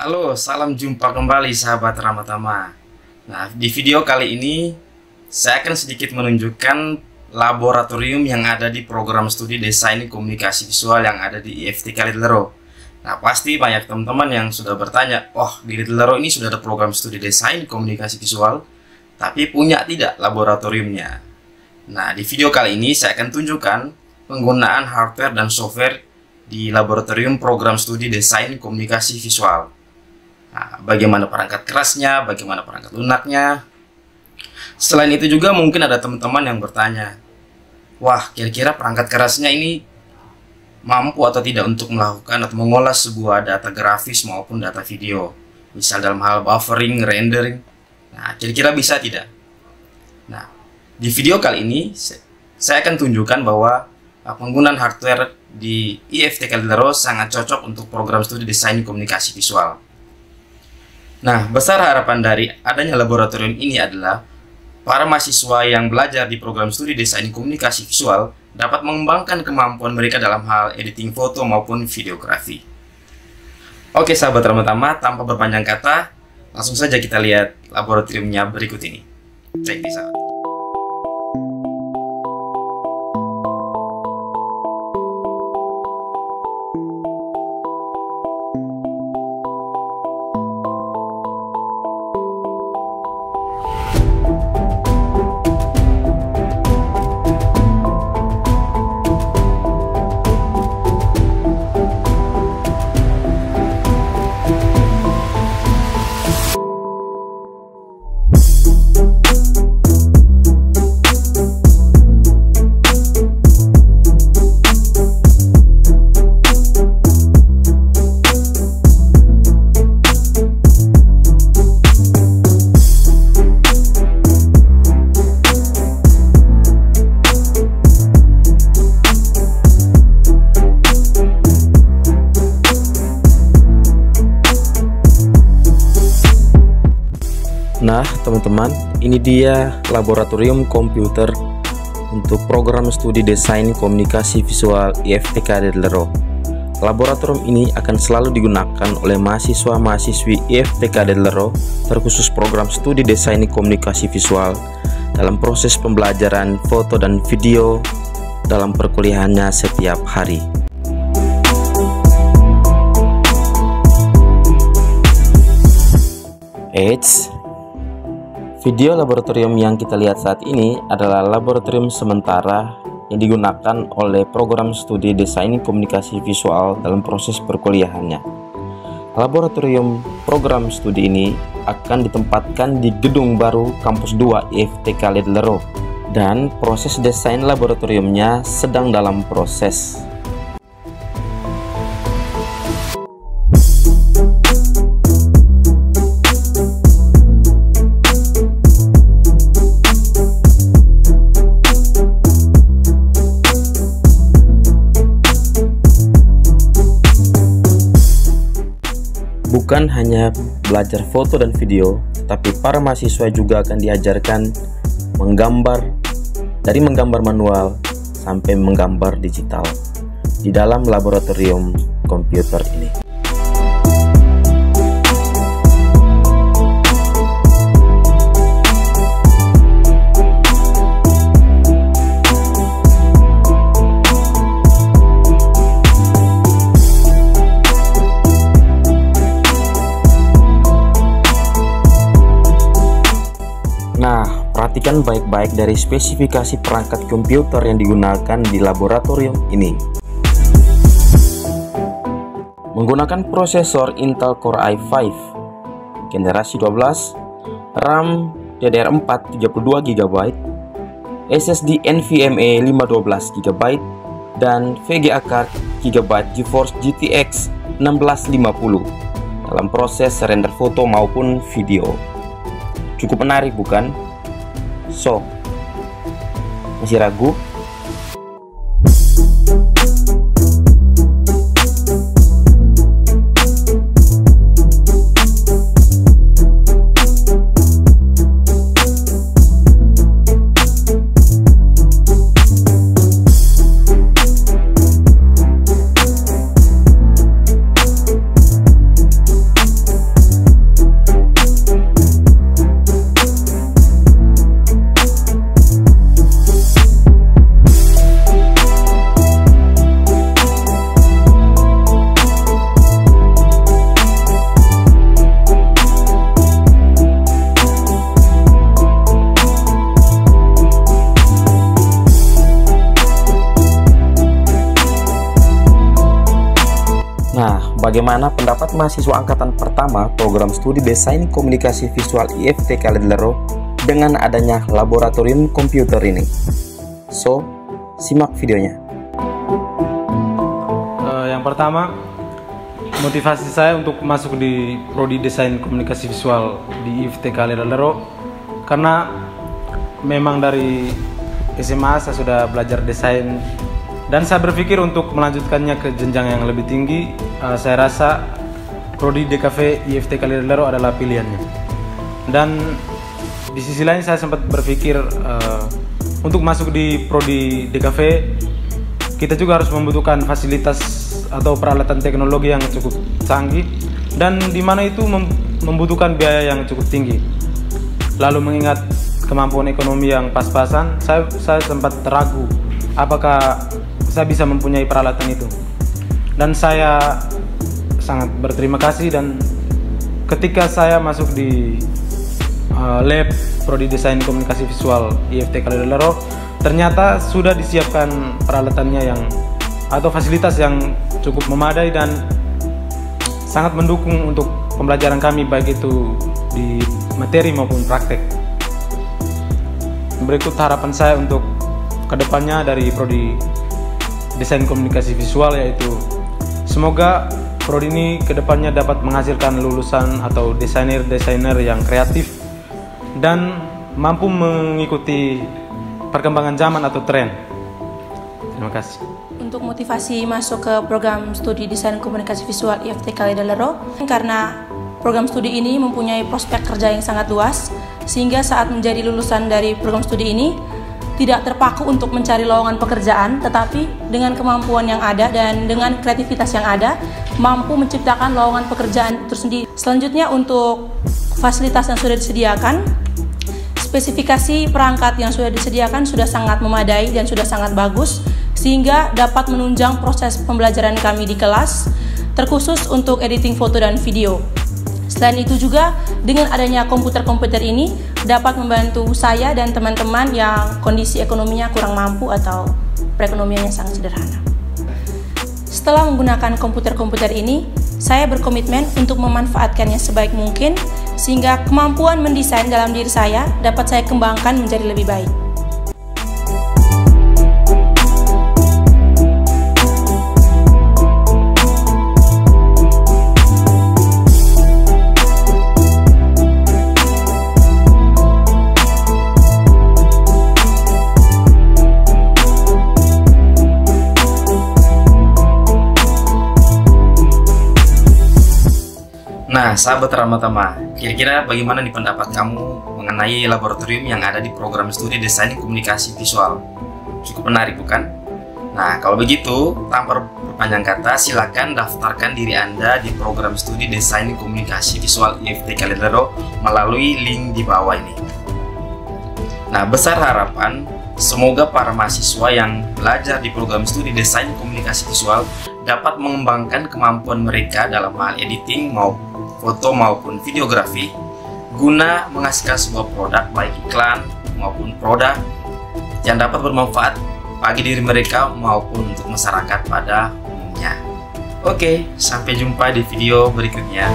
Halo, salam jumpa kembali sahabat Ramatama. Nah, di video kali ini saya akan sedikit menunjukkan laboratorium yang ada di program studi desain komunikasi visual yang ada di IFTK Lidlero. Nah, pasti banyak teman-teman yang sudah bertanya, oh di Lidlero ini sudah ada program studi desain komunikasi visual, tapi punya tidak laboratoriumnya? Nah, di video kali ini saya akan tunjukkan penggunaan hardware dan software di laboratorium program studi desain komunikasi visual. Nah, bagaimana perangkat kerasnya, bagaimana perangkat lunaknya. Selain itu juga mungkin ada teman-teman yang bertanya, wah kira-kira perangkat kerasnya ini mampu atau tidak untuk melakukan atau mengolah sebuah data grafis maupun data video, misal dalam hal buffering, rendering. Nah, kira-kira bisa tidak? Nah, di video kali ini saya akan tunjukkan bahwa penggunaan hardware di IFTK Lidlero sangat cocok untuk program studi desain komunikasi visual. Nah, besar harapan dari adanya laboratorium ini adalah para mahasiswa yang belajar di program studi desain komunikasi visual dapat mengembangkan kemampuan mereka dalam hal editing foto maupun videografi. Oke sahabat Ramatama, tanpa berpanjang kata, langsung saja kita lihat laboratoriumnya berikut ini. Check this out. Nah teman-teman, ini dia laboratorium komputer untuk program studi desain komunikasi visual IFTK Lidlero. Laboratorium ini akan selalu digunakan oleh mahasiswa-mahasiswi IFTK Lidlero terkhusus program studi desain komunikasi visual dalam proses pembelajaran foto dan video dalam perkuliahannya setiap hari. Video laboratorium yang kita lihat saat ini adalah laboratorium sementara yang digunakan oleh program studi desain komunikasi visual dalam proses perkuliahannya. Laboratorium program studi ini akan ditempatkan di gedung baru kampus 2 IFTK Lidlero dan proses desain laboratoriumnya sedang dalam proses. Bukan hanya belajar foto dan video, tapi para mahasiswa juga akan diajarkan menggambar, dari menggambar manual sampai menggambar digital di dalam laboratorium komputer ini. Nah, perhatikan baik-baik dari spesifikasi perangkat komputer yang digunakan di laboratorium ini. Menggunakan prosesor Intel Core i5 generasi 12, RAM DDR4 32GB, SSD NVMe 512GB, dan VGA card GB GeForce GTX 1650 dalam proses render foto maupun video. Cukup menarik bukan? So, masih ragu? bagaimana pendapat mahasiswa angkatan pertama program studi Desain Komunikasi Visual IFT Kalidelero dengan adanya laboratorium komputer ini. So, simak videonya. Yang pertama, motivasi saya untuk masuk di prodi Desain Komunikasi Visual di IFT Kalidelero karena memang dari SMA saya sudah belajar desain dan saya berpikir untuk melanjutkannya ke jenjang yang lebih tinggi. Saya rasa prodi DKV IFT Kalidelero adalah pilihannya. Dan di sisi lain saya sempat berpikir untuk masuk di prodi DKV kita juga harus membutuhkan fasilitas atau peralatan teknologi yang cukup canggih dan di mana itu membutuhkan biaya yang cukup tinggi. Lalu mengingat kemampuan ekonomi yang pas-pasan, saya sempat ragu apakah saya bisa mempunyai peralatan itu. Dan saya sangat berterima kasih, dan ketika saya masuk di lab prodi Desain Komunikasi Visual IFT Kalidelero, ternyata sudah disiapkan peralatannya atau fasilitas yang cukup memadai dan sangat mendukung untuk pembelajaran kami, baik itu di materi maupun praktek. Berikut harapan saya untuk kedepannya dari prodi Desain Komunikasi Visual, yaitu semoga prodi ini kedepannya dapat menghasilkan lulusan atau desainer-desainer yang kreatif dan mampu mengikuti perkembangan zaman atau tren. Terima kasih. Untuk motivasi masuk ke program studi Desain Komunikasi Visual IFT Kalidelero, karena program studi ini mempunyai prospek kerja yang sangat luas, sehingga saat menjadi lulusan dari program studi ini tidak terpaku untuk mencari lowongan pekerjaan, tetapi dengan kemampuan yang ada dan dengan kreativitas yang ada, mampu menciptakan lowongan pekerjaan tersendiri. Selanjutnya, untuk fasilitas yang sudah disediakan, spesifikasi perangkat yang sudah disediakan sudah sangat memadai dan sudah sangat bagus, sehingga dapat menunjang proses pembelajaran kami di kelas, terkhusus untuk editing foto dan video. Selain itu juga, dengan adanya komputer-komputer ini dapat membantu saya dan teman-teman yang kondisi ekonominya kurang mampu atau perekonomiannya sangat sederhana. Setelah menggunakan komputer-komputer ini, saya berkomitmen untuk memanfaatkannya sebaik mungkin sehingga kemampuan mendesain dalam diri saya dapat saya kembangkan menjadi lebih baik. Nah, sahabat Ramatama, kira-kira bagaimana nih pendapat kamu mengenai laboratorium yang ada di program studi Desain Komunikasi Visual? Cukup menarik, bukan? Nah, kalau begitu, tanpa berpanjang kata, silakan daftarkan diri Anda di program studi Desain Komunikasi Visual IFT Kalidelero melalui link di bawah ini. Nah, besar harapan semoga para mahasiswa yang belajar di program studi Desain Komunikasi Visual dapat mengembangkan kemampuan mereka dalam hal editing foto maupun videografi guna menghasilkan sebuah produk, baik iklan maupun produk yang dapat bermanfaat bagi diri mereka maupun untuk masyarakat pada umumnya. Oke, sampai jumpa di video berikutnya.